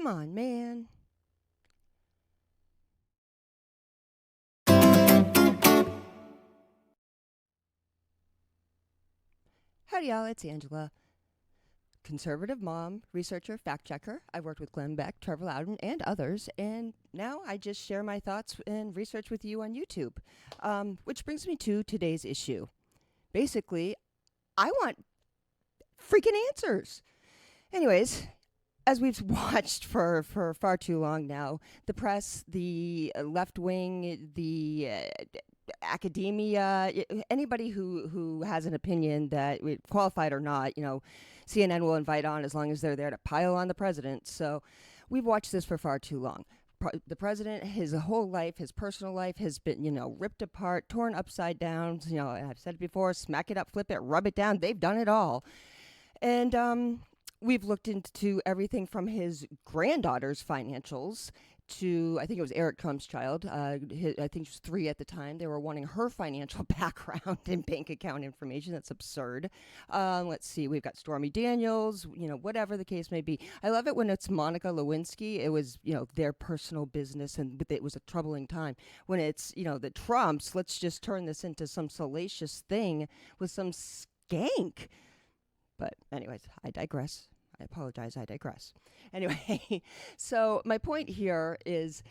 Come on, man. Howdy, y'all. It's Angela. Conservative mom, researcher, fact checker. I've worked with Glenn Beck, Trevor Loudon, and others, and now I just share my thoughts and research with you on YouTube. Which brings me to today's issue. Basically, I want freaking answers. Anyways, as we've watched for far too long now, the press, the left wing, the academia, anybody who has an opinion that qualified or not, CNN will invite on as long as they're there to pile on the president. So we've watched this for far too long. The president, his whole life, his personal life has been, ripped apart, torn upside down. I've said it before, smack it up, flip it, rub it down. They've done it all. And we've looked into everything from his granddaughter's financials to, I think it was Eric Trump's child. I think she was 3 at the time. They were wanting her financial background and bank account information. That's absurd. Let's see. We've got Stormy Daniels, whatever the case may be. I love it when it's Monica Lewinsky. It was, their personal business, and it was a troubling time. When it's, the Trumps, let's just turn this into some salacious thing with some skank. But anyways, I digress. I apologize. I digress. Anyway, so my point here is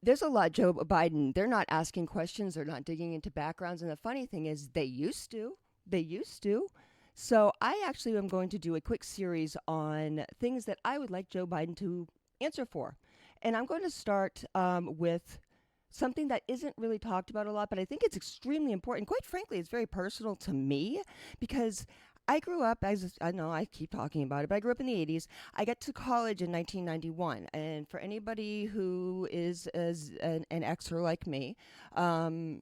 there's a lot, Joe Biden, they're not asking questions. They're not digging into backgrounds. And the funny thing is they used to. So I actually am going to do a quick series on things that I would like Joe Biden to answer for. And I'm going to start with something that isn't really talked about a lot, but I think it's extremely important. Quite frankly, it's very personal to me because I grew up, I know I keep talking about it, but I grew up in the 80s. I got to college in 1991. And for anybody who is an Xer like me, I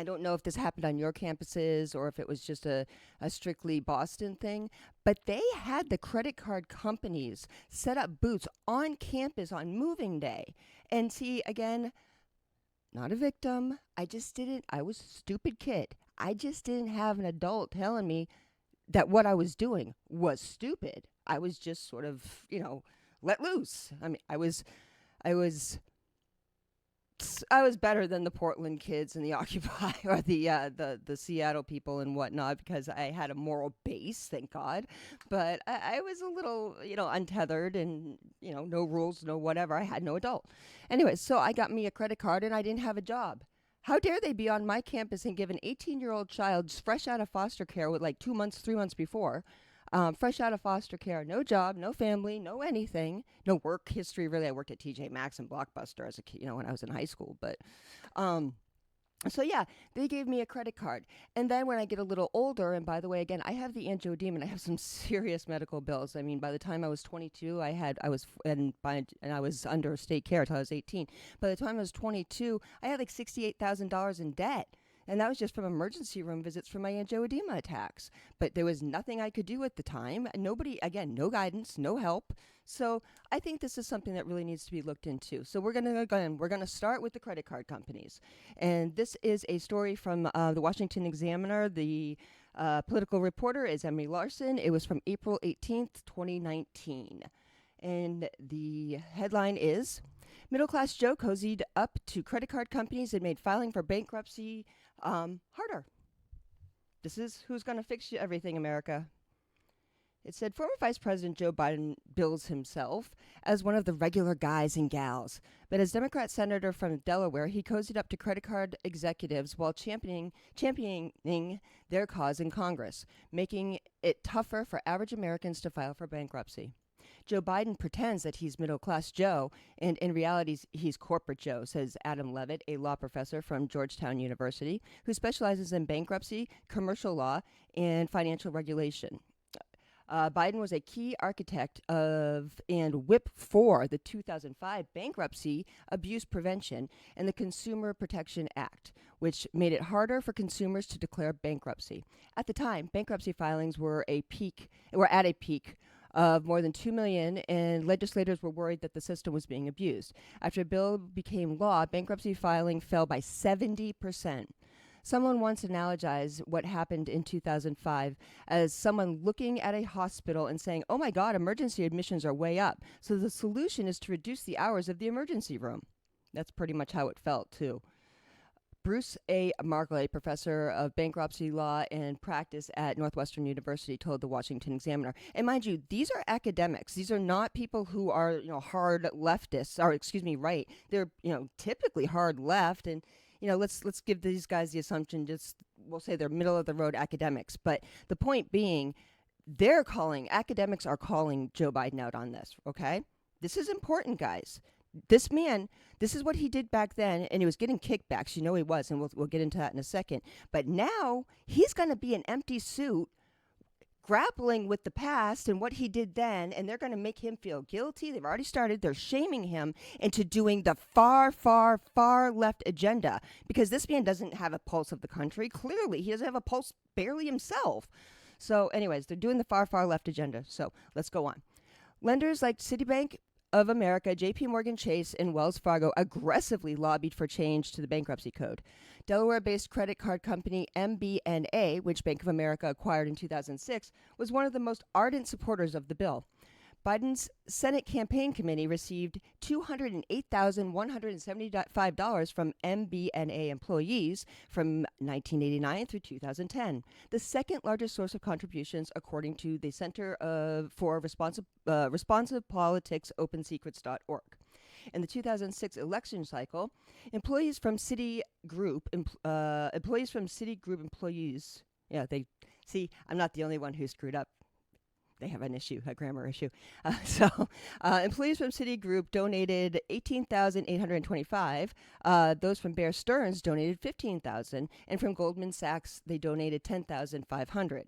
don't know if this happened on your campuses or if it was just a strictly Boston thing, but they had the credit card companies set up booths on campus on moving day. And see, again, not a victim. I was a stupid kid. I just didn't have an adult telling me that what I was doing was stupid. I was just sort of, let loose. I mean, I was better than the Portland kids and the Occupy or the Seattle people and whatnot because I had a moral base, thank God. But I was a little, untethered and, no rules, no whatever. I had no adult. Anyway, so I got me a credit card and I didn't have a job. How dare they be on my campus and give an 18-year-old child fresh out of foster care with like 2 months, 3 months before, fresh out of foster care, no job, no family, no anything, no work history. Really, I worked at TJ Maxx and Blockbuster as a kid, when I was in high school. But so yeah, they gave me a credit card. And then when I get a little older, and by the way, again, I have the angioedema and I have some serious medical bills. I mean, by the time I was 22, I was under state care until I was 18. By the time I was 22, I had like $68,000 in debt. And that was just from emergency room visits for my angioedema attacks. But there was nothing I could do at the time. Nobody, again, no guidance, no help. So I think this is something that really needs to be looked into. So we're going to start with the credit card companies. And this is a story from the Washington Examiner. The political reporter is Emily Larson. It was from April 18th, 2019. And the headline is, Middle-class Joe cozied up to credit card companies and made filing for bankruptcy harder. This is who's going to fix you everything, America. It said former Vice President Joe Biden bills himself as one of the regular guys and gals. But as Democrat Senator from Delaware, he cozied up to credit card executives while championing their cause in Congress, making it tougher for average Americans to file for bankruptcy. Joe Biden pretends that he's middle-class Joe, and in reality, he's corporate Joe, says Adam Levitt, a law professor from Georgetown University, who specializes in bankruptcy, commercial law, and financial regulation. Biden was a key architect of and whip for the 2005 Bankruptcy Abuse Prevention and the Consumer Protection Act, which made it harder for consumers to declare bankruptcy. At the time, bankruptcy filings were at a peak of more than 2 million, and legislators were worried that the system was being abused. After the bill became law, bankruptcy filing fell by 70%. Someone once analogized what happened in 2005 as someone looking at a hospital and saying, oh my God, emergency admissions are way up. So the solution is to reduce the hours of the emergency room. That's pretty much how it felt, too. Bruce A. Markley, professor of bankruptcy law and practice at Northwestern University, told the Washington Examiner. And mind you, these are academics. These are not people who are, hard leftists, or excuse me, right. They're, typically hard left. And, let's give these guys the assumption, just we'll say they're middle of the road academics. But the point being, academics are calling Joe Biden out on this, okay? This is important, guys. This man, this is what he did back then, and he was getting kickbacks. He was, and we'll get into that in a second. But now he's going to be an empty suit grappling with the past and what he did then, and they're going to make him feel guilty. They've already started. They're shaming him into doing the far, far, far left agenda because this man doesn't have a pulse of the country. Clearly, he doesn't have a pulse barely himself. So anyways, they're doing the far, far left agenda. So let's go on. Lenders like Citibank of America, JP Morgan Chase, and Wells Fargo aggressively lobbied for change to the bankruptcy code. Delaware-based credit card company MBNA, which Bank of America acquired in 2006, was one of the most ardent supporters of the bill. Biden's Senate campaign committee received $208,175 from MBNA employees from 1989 through 2010, the second largest source of contributions according to the Center for Responsive Politics, OpenSecrets.org. In the 2006 election cycle, employees from Citigroup employees, I'm not the only one who screwed up. They have an issue, a grammar issue. Employees from Citigroup donated $18,825. Those from Bear Stearns donated $15,000, and from Goldman Sachs they donated $10,500.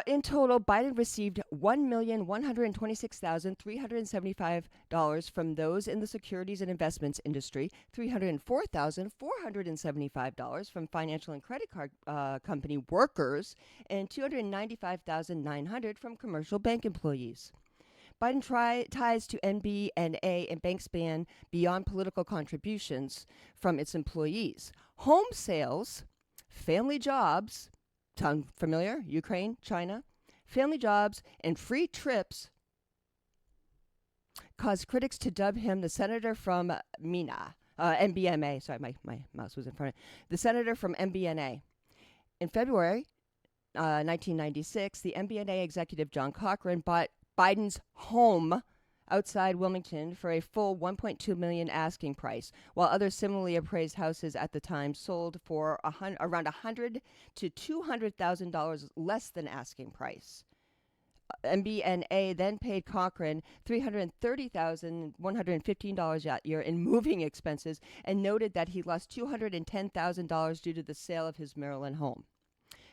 In total, Biden received $1,126,375 from those in the securities and investments industry, $304,475 from financial and credit card company workers, and $295,900 from commercial bank employees. Biden ties to MBNA and bank span beyond political contributions from its employees. Home sales, family jobs, tongue familiar? Ukraine, China. Family jobs and free trips caused critics to dub him the senator from MBNA. Sorry, my mouse was in front of it. The senator from MBNA. In February 1996, the MBNA executive John Cochran bought Biden's home outside Wilmington for a full $1.2 million asking price, while other similarly appraised houses at the time sold for around $100,000 to $200,000 less than asking price. MBNA then paid Cochran $330,115 that year in moving expenses and noted that he lost $210,000 due to the sale of his Maryland home.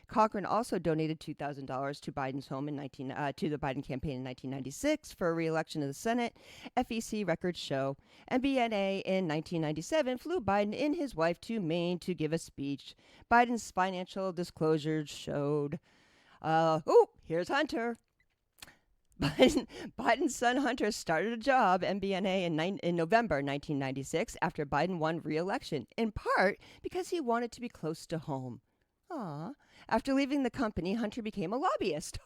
Cochran also donated $2,000 to Biden's home to the Biden campaign in 1996 for a re-election to the Senate. FEC records show MBNA in 1997 flew Biden and his wife to Maine to give a speech. Biden's financial disclosures showed. Here's Hunter. Biden's son Hunter started a job, MBNA, in November 1996 after Biden won re-election, in part because he wanted to be close to home. After leaving the company, Hunter became a lobbyist,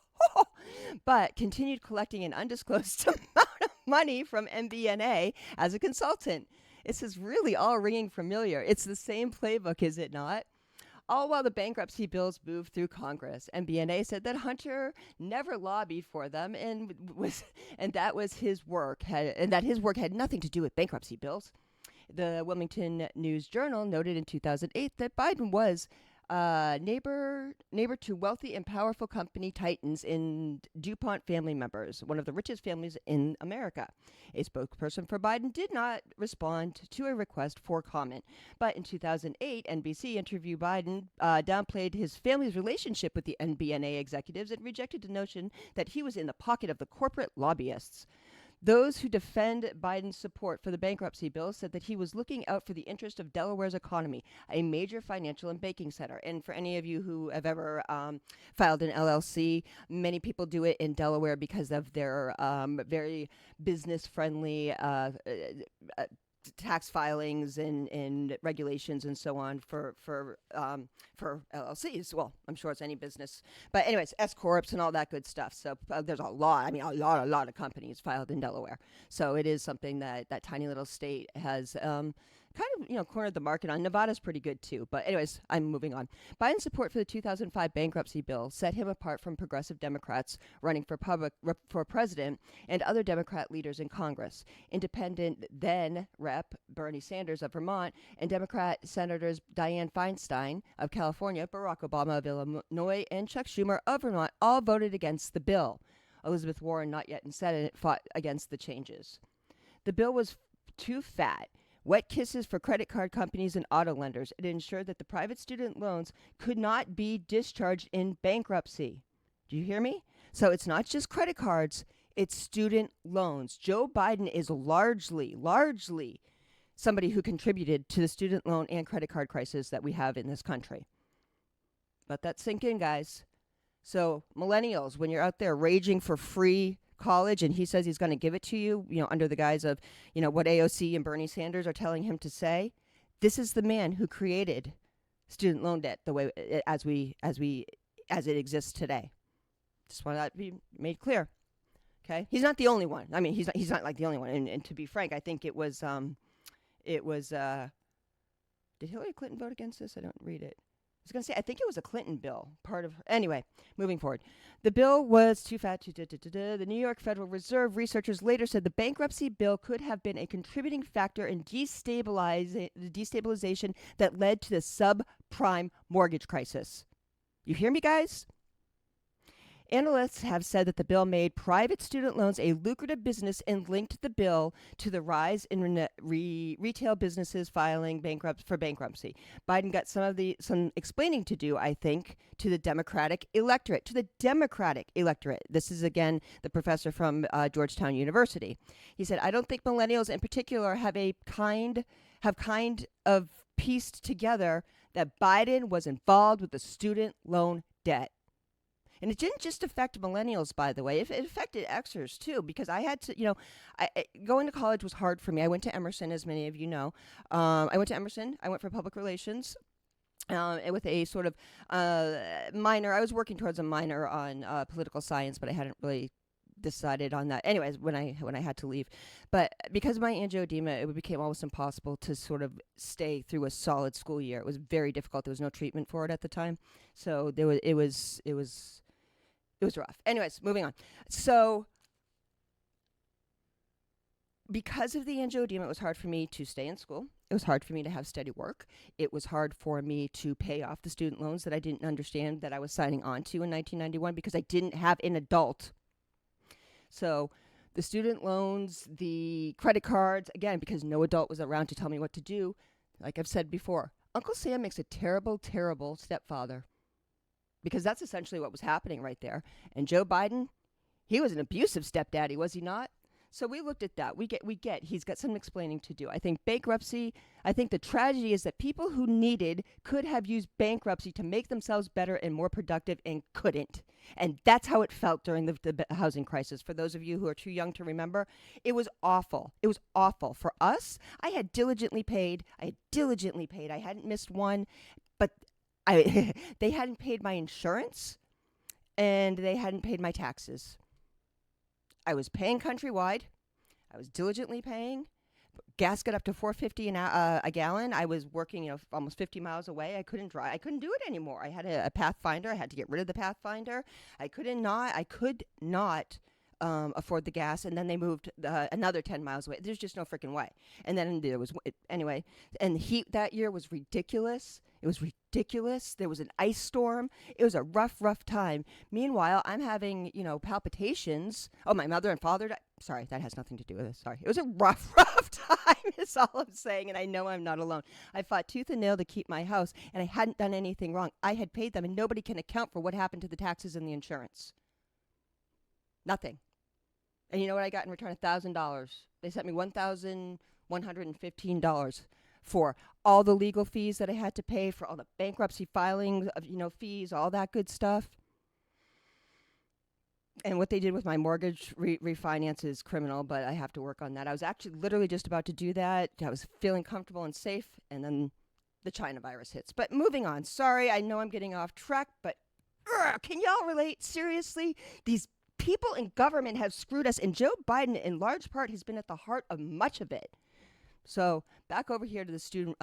but continued collecting an undisclosed amount of money from MBNA as a consultant. This is really all ringing familiar. It's the same playbook, is it not? All while the bankruptcy bills moved through Congress, MBNA said that Hunter never lobbied for them, and that was his work, and that his work had nothing to do with bankruptcy bills. The Wilmington News Journal noted in 2008 that Biden was neighbor to wealthy and powerful company titans and DuPont family members, one of the richest families in America. A spokesperson for Biden did not respond to a request for comment. But in 2008, NBC interviewed Biden, downplayed his family's relationship with the NBNA executives and rejected the notion that he was in the pocket of the corporate lobbyists. Those who defend Biden's support for the bankruptcy bill said that he was looking out for the interest of Delaware's economy, a major financial and banking center. And for any of you who have ever filed an LLC, many people do it in Delaware because of their very business-friendly tax filings and regulations and so on for LLCs. Well, I'm sure it's any business, but anyways, S corps and all that good stuff. So there's a lot. I mean, a lot of companies filed in Delaware. So it is something that that tiny little state has. Kind of, cornered the market on. Nevada's pretty good too. But anyways, I'm moving on. Biden's support for the 2005 bankruptcy bill set him apart from progressive Democrats running for president and other Democrat leaders in Congress. Independent then Rep. Bernie Sanders of Vermont and Democrat Senators Dianne Feinstein of California, Barack Obama of Illinois, and Chuck Schumer of Vermont all voted against the bill. Elizabeth Warren, not yet in Senate, fought against the changes. The bill was too fat. Wet kisses for credit card companies and auto lenders. It ensured that the private student loans could not be discharged in bankruptcy. Do you hear me? So it's not just credit cards, it's student loans. Joe Biden is largely somebody who contributed to the student loan and credit card crisis that we have in this country. Let that sink in, guys. So millennials, when you're out there raging for free college and he says he's going to give it to you, under the guise of, what AOC and Bernie Sanders are telling him to say, this is the man who created student loan debt the way as it exists today. Just want that to be made clear. Okay, he's not the only one. I mean, he's not like the only one. And to be frank, I think it was did Hillary Clinton vote against this? I don't read it. I was going to say, I think it was a Clinton bill, anyway, moving forward. The bill was too fat. The New York Federal Reserve researchers later said the bankruptcy bill could have been a contributing factor in the destabilization that led to the subprime mortgage crisis. You hear me, guys? Analysts have said that the bill made private student loans a lucrative business and linked the bill to the rise in retail businesses filing for bankruptcy. Biden got some explaining to do, I think, to the Democratic electorate. This is, again, the professor from Georgetown University. He said, I don't think millennials in particular have kind of pieced together that Biden was involved with the student loan debt. And it didn't just affect millennials, by the way. It affected Xers, too, because I had to, going to college was hard for me. I went to Emerson, as many of you know. I went to Emerson. I went for public relations with a sort of minor. I was working towards a minor on political science, but I hadn't really decided on that. Anyways, when I had to leave. But because of my angioedema, it became almost impossible to sort of stay through a solid school year. It was very difficult. There was no treatment for it at the time. So it was rough. Anyways, moving on. So because of the angioedema, it was hard for me to stay in school. It was hard for me to have steady work. It was hard for me to pay off the student loans that I didn't understand that I was signing on to in 1991 because I didn't have an adult. So the student loans, the credit cards, again, because no adult was around to tell me what to do. Like I've said before, Uncle Sam makes a terrible, terrible stepfather. Because that's essentially what was happening right there. And Joe Biden, he was an abusive stepdaddy, was he not? So we looked at that. We get he's got some explaining to do. I think bankruptcy, I think the tragedy is that people who could have used bankruptcy to make themselves better and more productive and couldn't. And that's how it felt during the housing crisis. For those of you who are too young to remember, it was awful. It was awful. For us, I had diligently paid. I hadn't missed one. But they hadn't paid my insurance and they hadn't paid my taxes. I was paying countrywide. I was diligently paying. Gas got up to $4.50 a gallon. I was working, almost 50 miles away. I couldn't drive. I couldn't do it anymore. I had a Pathfinder. I had to get rid of the Pathfinder. I could not afford the gas, and then they moved another 10 miles away. There's just no freaking way. And then there was, anyway, and the heat that year was ridiculous. It was ridiculous. There was an ice storm. It was a rough time. Meanwhile, I'm having, palpitations. Oh, my mother and father died. Sorry, that has nothing to do with this. Sorry. It was a rough time is all I'm saying, and I know I'm not alone. I fought tooth and nail to keep my house, and I hadn't done anything wrong. I had paid them, and nobody can account for what happened to the taxes and the insurance. Nothing. And you know what I got in return? $1,000. They sent me $1,115 for all the legal fees that I had to pay, for all the bankruptcy filings of, fees, all that good stuff. And what they did with my mortgage refinance is criminal, but I have to work on that. I was actually literally just about to do that. I was feeling comfortable and safe, and then the China virus hits. But moving on. Sorry, I know I'm getting off track, but can y'all relate? Seriously? These people in government have screwed us, and Joe Biden, in large part, has been at the heart of much of it. So back over here to the student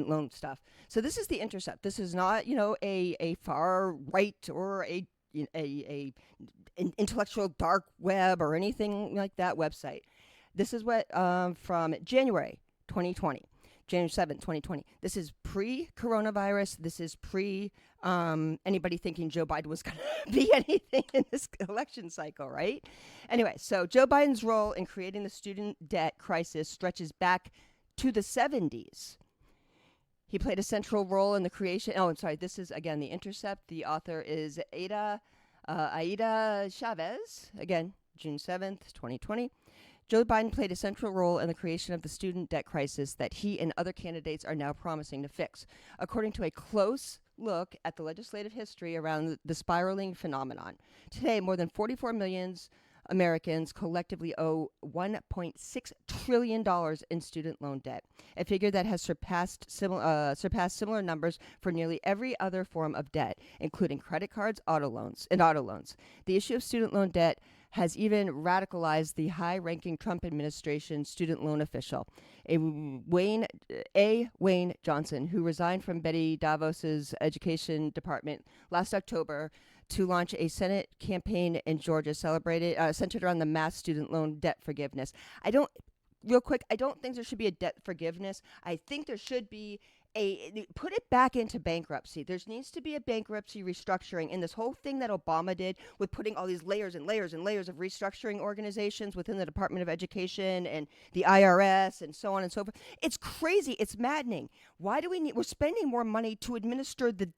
loan stuff. So this is The Intercept. This is not, a far right or a intellectual dark web or anything like that website. This is what from January 2020. January 7th, 2020. This is pre-coronavirus. This is anybody thinking Joe Biden was going to be anything in this election cycle, right? Anyway, so Joe Biden's role in creating the student debt crisis stretches back to the 70s. He played a central role in the creation. Oh, I'm sorry. This is, again, The Intercept. The author is Aida Chavez. Again, June 7th, 2020. Joe Biden played a central role in the creation of the student debt crisis that he and other candidates are now promising to fix, according to a close look at the legislative history around the spiraling phenomenon. Today, more than 44 million Americans collectively owe $1.6 trillion in student loan debt, a figure that has surpassed similar numbers for nearly every other form of debt, including credit cards, auto loans. The issue of student loan debt has even radicalized the high-ranking Trump administration student loan official, Wayne Johnson, who resigned from Betty Davos's education department last October to launch a Senate campaign in Georgia centered around the mass student loan debt forgiveness. I don't think there should be a debt forgiveness. I think there should be put it back into bankruptcy. There needs to be a bankruptcy restructuring. And this whole thing that Obama did with putting all these layers and layers and layers of restructuring organizations within the Department of Education and the IRS and so on and so forth. It's crazy. It's maddening. Why do we're spending more money to administer the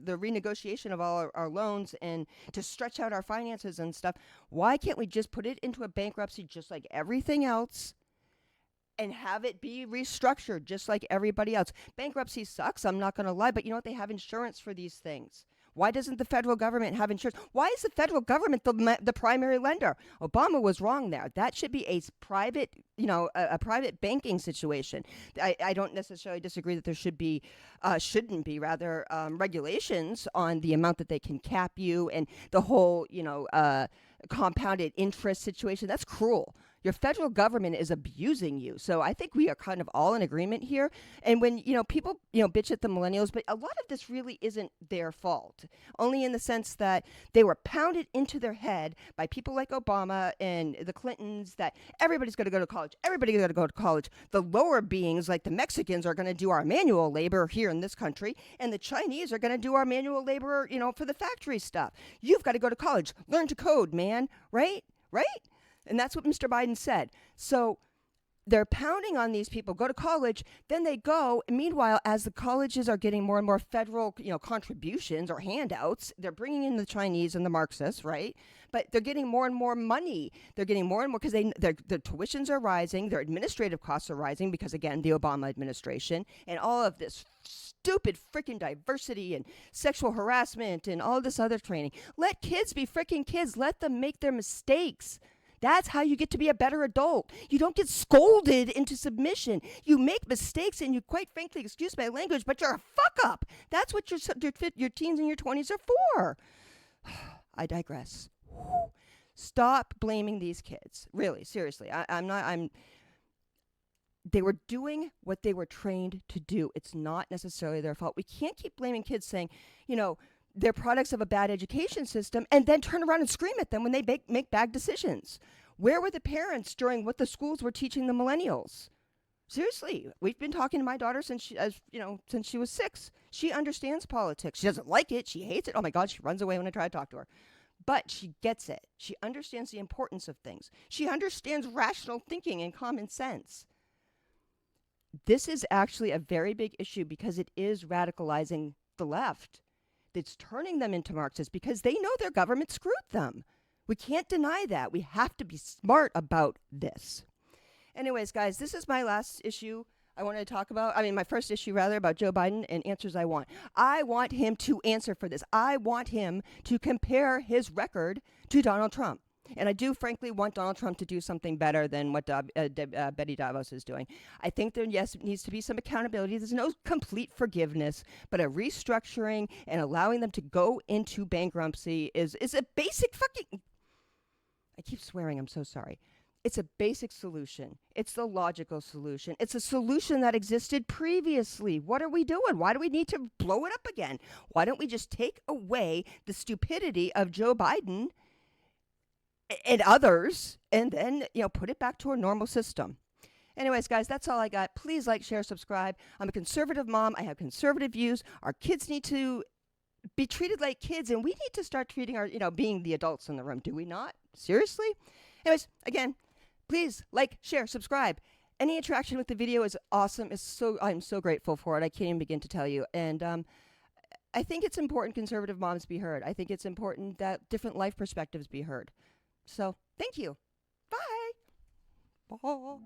renegotiation of all our loans and to stretch out our finances and stuff? Why can't we just put it into a bankruptcy just like everything else? And have it be restructured just like everybody else. Bankruptcy sucks, I'm not going to lie, but you know what? They have insurance for these things. Why doesn't the federal government have insurance? Why is the federal government the primary lender? Obama was wrong there. That should be a private, a private banking situation. I don't necessarily disagree that there shouldn't be regulations on the amount that they can cap you and the whole, compounded interest situation. That's cruel. Your federal government is abusing you. So I think we are kind of all in agreement here. And when, people, bitch at the millennials, but a lot of this really isn't their fault. Only in the sense that they were pounded into their head by people like Obama and the Clintons that everybody's going to go to college. Everybody's going to go to college. The lower beings like the Mexicans are going to do our manual labor here in this country. And the Chinese are going to do our manual labor, for the factory stuff. You've got to go to college. Learn to code, man. Right? Right? And that's what Mr. Biden said. So they're pounding on these people, go to college, then they go. And meanwhile, as the colleges are getting more and more federal, contributions or handouts, they're bringing in the Chinese and the Marxists, right? But they're getting more and more money. They're getting more and more because their tuitions are rising. Their administrative costs are rising because, again, the Obama administration and all of this stupid freaking diversity and sexual harassment and all this other training. Let kids be freaking kids. Let them make their mistakes. That's how you get to be a better adult. You don't get scolded into submission. You make mistakes and you, quite frankly, excuse my language, but you're a fuck up. That's what your teens and your 20s are for. I digress. Stop blaming these kids. Really, seriously. They were doing what they were trained to do. It's not necessarily their fault. We can't keep blaming kids saying, they're products of a bad education system and then turn around and scream at them when they make bad decisions. Where were the parents during what the schools were teaching the millennials? Seriously, we've been talking to my daughter since she was 6. She understands politics. She doesn't like it. She hates it. Oh my God, she runs away when I try to talk to her. But she gets it. She understands the importance of things. She understands rational thinking and common sense. This is actually a very big issue because it is radicalizing the left. It's turning them into Marxists because they know their government screwed them. We can't deny that. We have to be smart about this. Anyways, guys, this is my last issue I wanted to talk about, my first issue rather, about Joe Biden and answers I want. I want him to answer for this. I want him to compare his record to Donald Trump. And I do, frankly, want Donald Trump to do something better than what Betty Davos is doing. I think there, yes, needs to be some accountability. There's no complete forgiveness, but a restructuring and allowing them to go into bankruptcy is a basic fucking. I keep swearing. I'm so sorry. It's a basic solution. It's the logical solution. It's a solution that existed previously. What are we doing? Why do we need to blow it up again? Why don't we just take away the stupidity of Joe Biden and others, and then, put it back to a normal system? Anyways, guys, that's all I got. Please like, share, subscribe. I'm a conservative mom. I have conservative views. Our kids need to be treated like kids, and we need to start treating our, being the adults in the room. Do we not? Seriously? Anyways, again, please like, share, subscribe. Any interaction with the video is awesome. I'm so grateful for it. I can't even begin to tell you. And I think it's important conservative moms be heard. I think it's important that different life perspectives be heard. So thank you. Bye. Bye.